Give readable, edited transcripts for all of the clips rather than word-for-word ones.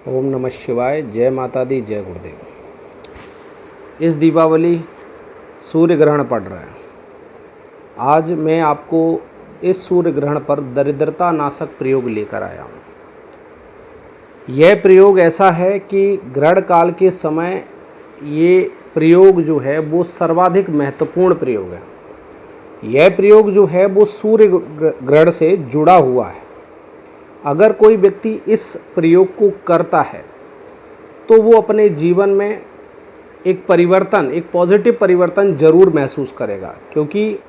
ओम नमः शिवाय। जय माता दी, जय गुरुदेव। इस दीपावली सूर्य ग्रहण पड़ रहा है। आज मैं आपको इस सूर्य ग्रहण पर दरिद्रता नाशक प्रयोग लेकर आया हूँ। यह प्रयोग ऐसा है कि ग्रहण काल के समय ये प्रयोग जो है वो सर्वाधिक महत्वपूर्ण प्रयोग है। यह प्रयोग जो है वो सूर्य ग्रहण से जुड़ा हुआ है। अगर कोई व्यक्ति इस प्रयोग को करता है तो वो अपने जीवन में एक पॉजिटिव परिवर्तन जरूर महसूस करेगा, क्योंकि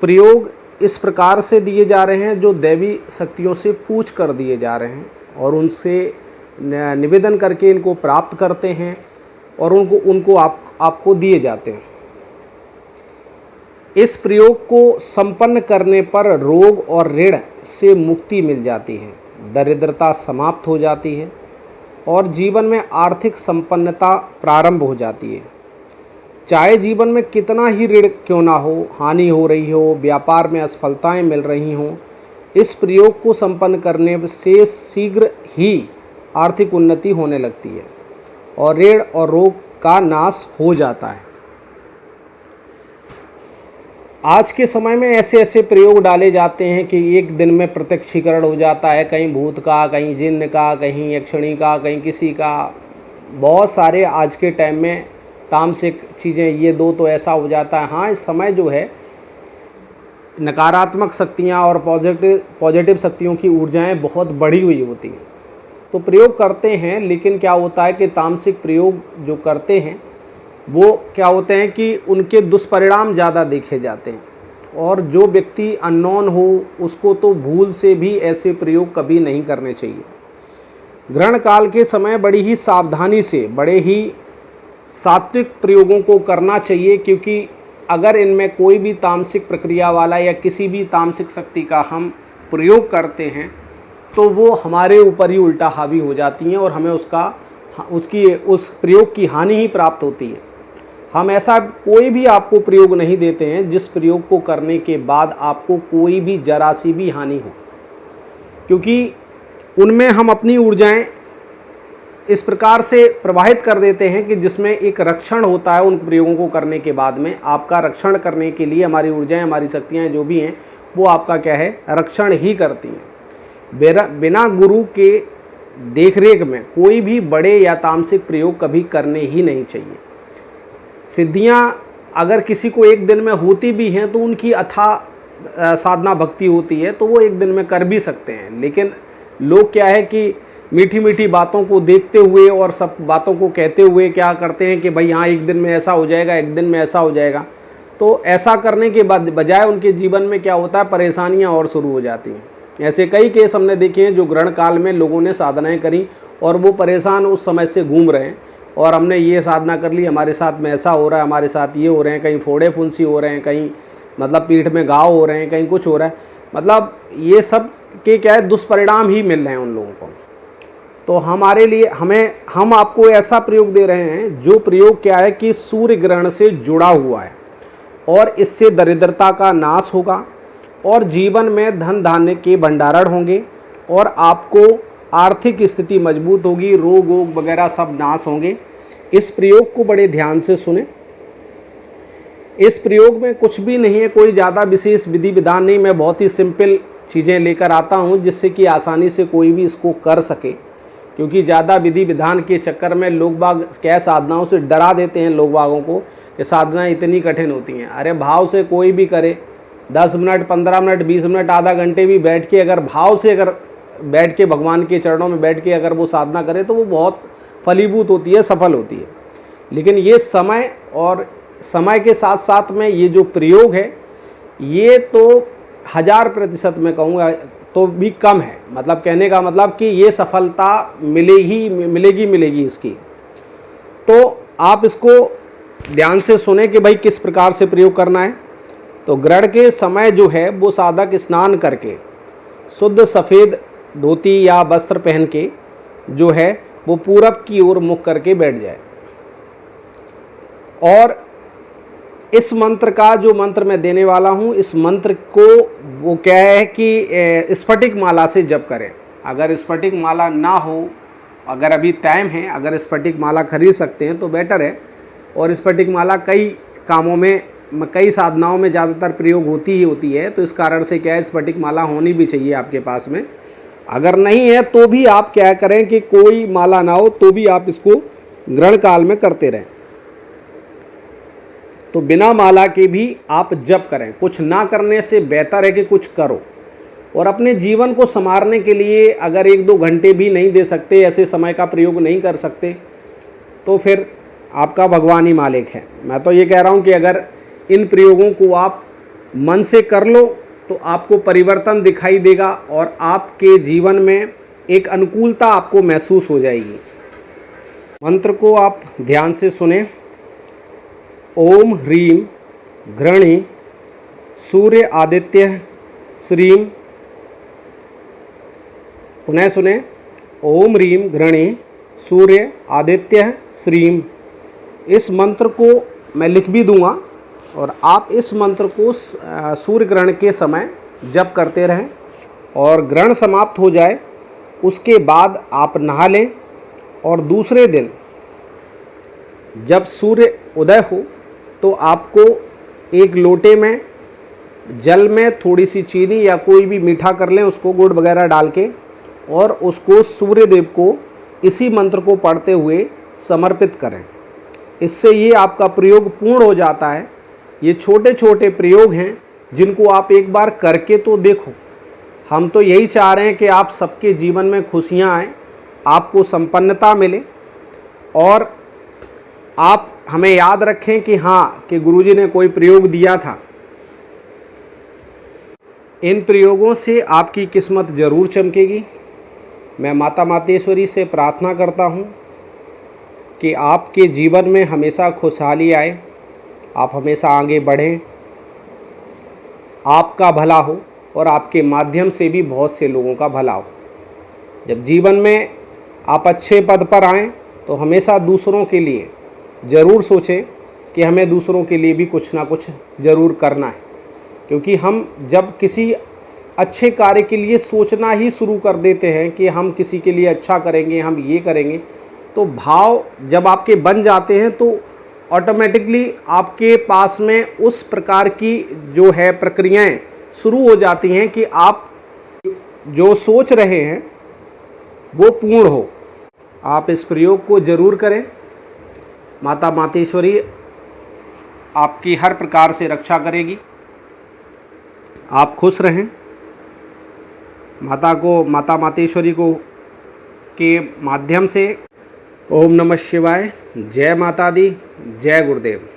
प्रयोग इस प्रकार से दिए जा रहे हैं जो दैवी शक्तियों से पूछ कर दिए जा रहे हैं और उनसे निवेदन करके इनको प्राप्त करते हैं और उनको आपको दिए जाते हैं। इस प्रयोग को संपन्न करने पर रोग और ऋण से मुक्ति मिल जाती है, दरिद्रता समाप्त हो जाती है और जीवन में आर्थिक संपन्नता प्रारंभ हो जाती है। चाहे जीवन में कितना ही ऋण क्यों ना हो, हानि हो रही हो, व्यापार में असफलताएं मिल रही हों, इस प्रयोग को संपन्न करने से शीघ्र ही आर्थिक उन्नति होने लगती है और ऋण और रोग का नाश हो जाता है। आज के समय में ऐसे ऐसे प्रयोग डाले जाते हैं कि एक दिन में प्रत्यक्षीकरण हो जाता है, कहीं भूत का, कहीं जिन्न का, कहीं यक्षिणी का, कहीं किसी का। बहुत सारे आज के टाइम में तामसिक चीज़ें, ये दो तो ऐसा हो जाता है। हाँ, इस समय जो है नकारात्मक शक्तियाँ और पॉजिटिव शक्तियों की ऊर्जाएं बहुत बढ़ी हुई होती हैं, तो प्रयोग करते हैं। लेकिन क्या होता है कि तामसिक प्रयोग जो करते हैं वो क्या होते हैं कि उनके दुष्परिणाम ज़्यादा देखे जाते हैं, और जो व्यक्ति अननोन हो उसको तो भूल से भी ऐसे प्रयोग कभी नहीं करने चाहिए। ग्रहण काल के समय बड़ी ही सावधानी से, बड़े ही सात्विक प्रयोगों को करना चाहिए, क्योंकि अगर इनमें कोई भी तामसिक प्रक्रिया वाला या किसी भी तामसिक शक्ति का हम प्रयोग करते हैं तो वो हमारे ऊपर ही उल्टा हावी हो जाती हैं और हमें उस प्रयोग की हानि ही प्राप्त होती है। हम ऐसा कोई भी आपको प्रयोग नहीं देते हैं जिस प्रयोग को करने के बाद आपको कोई भी जरा सी भी हानि हो, क्योंकि उनमें हम अपनी ऊर्जाएं इस प्रकार से प्रवाहित कर देते हैं कि जिसमें एक रक्षण होता है। उन प्रयोगों को करने के बाद में आपका रक्षण करने के लिए हमारी ऊर्जाएं, हमारी शक्तियां जो भी हैं वो आपका क्या है, रक्षण ही करती हैं। बिना गुरु के देखरेख में कोई भी बड़े या तामसिक प्रयोग कभी करने ही नहीं चाहिए। सिद्धियां अगर किसी को एक दिन में होती भी हैं तो उनकी अथाह साधना भक्ति होती है तो वो एक दिन में कर भी सकते हैं। लेकिन लोग क्या है कि मीठी मीठी बातों को देखते हुए और सब बातों को कहते हुए क्या करते हैं कि भाई हाँ, एक दिन में ऐसा हो जाएगा, एक दिन में ऐसा हो जाएगा। तो ऐसा करने के बाद बजाय उनके जीवन में क्या होता है, परेशानियाँ और शुरू हो जाती हैं। ऐसे कई केस हमने देखे हैं जो ग्रहण काल में लोगों ने साधनाएँ करी और वो परेशान उस समय से घूम रहे हैं, और हमने ये साधना कर ली, हमारे साथ में ऐसा हो रहा है, हमारे साथ ये हो रहे हैं, कहीं फोड़े फुंसी हो रहे हैं, कहीं मतलब पीठ में घाव हो रहे हैं, कहीं कुछ हो रहा है। मतलब ये सब के क्या है, दुष्परिणाम ही मिल रहे हैं उन लोगों को। तो हमारे लिए हम आपको ऐसा प्रयोग दे रहे हैं जो प्रयोग क्या है कि सूर्य ग्रहण से जुड़ा हुआ है, और इससे दरिद्रता का नाश होगा और जीवन में धन धान्य के भंडारण होंगे और आपको आर्थिक स्थिति मजबूत होगी, रोग वोग वगैरह सब नाश होंगे। इस प्रयोग को बड़े ध्यान से सुने। इस प्रयोग में कुछ भी नहीं है, कोई ज़्यादा विशेष विधि विधान नहीं। मैं बहुत ही सिंपल चीज़ें लेकर आता हूँ जिससे कि आसानी से कोई भी इसको कर सके, क्योंकि ज़्यादा विधि विधान के चक्कर में लोग बाग क्या साधनाओं से डरा देते हैं लोग बागों को कि साधनाएँ इतनी कठिन होती हैं। अरे भाव से कोई भी करे, 10 मिनट, 15 मिनट, 20 मिनट, आधा घंटे भी बैठ के अगर भाव से बैठ के भगवान के चरणों में बैठ के अगर वो साधना करे तो वो बहुत फलीभूत होती है, सफल होती है। लेकिन ये समय के साथ साथ में ये जो प्रयोग है ये तो 1000% मैं कहूँगा तो भी कम है। मतलब कहने का मतलब कि ये सफलता मिलेगी इसकी। तो आप इसको ध्यान से सुने कि भाई किस प्रकार से प्रयोग करना है। तो ग्रहण के समय जो है वो साधक स्नान करके शुद्ध सफ़ेद धोती या वस्त्र पहन के जो है वो पूरब की ओर मुख करके बैठ जाए, और इस मंत्र का जो मंत्र मैं देने वाला हूँ, इस मंत्र को वो क्या है कि स्फटिक माला से जप करें। अगर स्फटिक माला ना हो अगर अभी टाइम है, अगर स्फटिक माला खरीद सकते हैं तो बेटर है। और स्फटिक माला कई कामों में, कई साधनाओं में ज़्यादातर प्रयोग होती ही होती है, तो इस कारण से क्या है, स्फटिक माला होनी भी चाहिए आपके पास में। अगर नहीं है तो भी आप क्या करें कि कोई माला ना हो तो भी आप इसको ग्रहण काल में करते रहें। तो बिना माला के भी आप जप करें। कुछ ना करने से बेहतर है कि कुछ करो। और अपने जीवन को संवारने के लिए अगर 1-2 घंटे भी नहीं दे सकते, ऐसे समय का प्रयोग नहीं कर सकते, तो फिर आपका भगवान ही मालिक है। मैं तो ये कह रहा हूँ कि अगर इन प्रयोगों को आप मन से कर लो तो आपको परिवर्तन दिखाई देगा और आपके जीवन में एक अनुकूलता आपको महसूस हो जाएगी। मंत्र को आप ध्यान से सुने। ओम ह्रीम घृणी सूर्य आदित्य श्रीम। पुनः सुने। ओम ह्रीम घृणी सूर्य आदित्य श्रीम। इस मंत्र को मैं लिख भी दूंगा और आप इस मंत्र को सूर्य ग्रहण के समय जप करते रहें। और ग्रहण समाप्त हो जाए उसके बाद आप नहा लें और दूसरे दिन जब सूर्य उदय हो तो आपको एक लोटे में जल में थोड़ी सी चीनी या कोई भी मीठा कर लें, उसको गुड़ वगैरह डाल के, और उसको सूर्य देव को इसी मंत्र को पढ़ते हुए समर्पित करें। इससे ये आपका प्रयोग पूर्ण हो जाता है। ये छोटे छोटे प्रयोग हैं जिनको आप एक बार करके तो देखो। हम तो यही चाह रहे हैं कि आप सबके जीवन में खुशियाँ आएँ, आपको संपन्नता मिले, और आप हमें याद रखें कि हाँ, कि गुरुजी ने कोई प्रयोग दिया था। इन प्रयोगों से आपकी किस्मत ज़रूर चमकेगी। मैं माता मातेश्वरी से प्रार्थना करता हूँ कि आपके जीवन में हमेशा खुशहाली आए, आप हमेशा आगे बढ़ें, आपका भला हो और आपके माध्यम से भी बहुत से लोगों का भला हो। जब जीवन में आप अच्छे पद पर आएँ तो हमेशा दूसरों के लिए ज़रूर सोचें कि हमें दूसरों के लिए भी कुछ ना कुछ ज़रूर करना है। क्योंकि हम जब किसी अच्छे कार्य के लिए सोचना ही शुरू कर देते हैं कि हम किसी के लिए अच्छा करेंगे, हम ये करेंगे, तो भाव जब आपके बन जाते हैं तो ऑटोमेटिकली आपके पास में उस प्रकार की जो है प्रक्रियाएं शुरू हो जाती हैं कि आप जो सोच रहे हैं वो पूर्ण हो। आप इस प्रयोग को ज़रूर करें। माता मातेश्वरी आपकी हर प्रकार से रक्षा करेगी। आप खुश रहें। माता मातेश्वरी को के माध्यम से ओम नमः शिवाय। जय माता दी, जय गुरुदेव।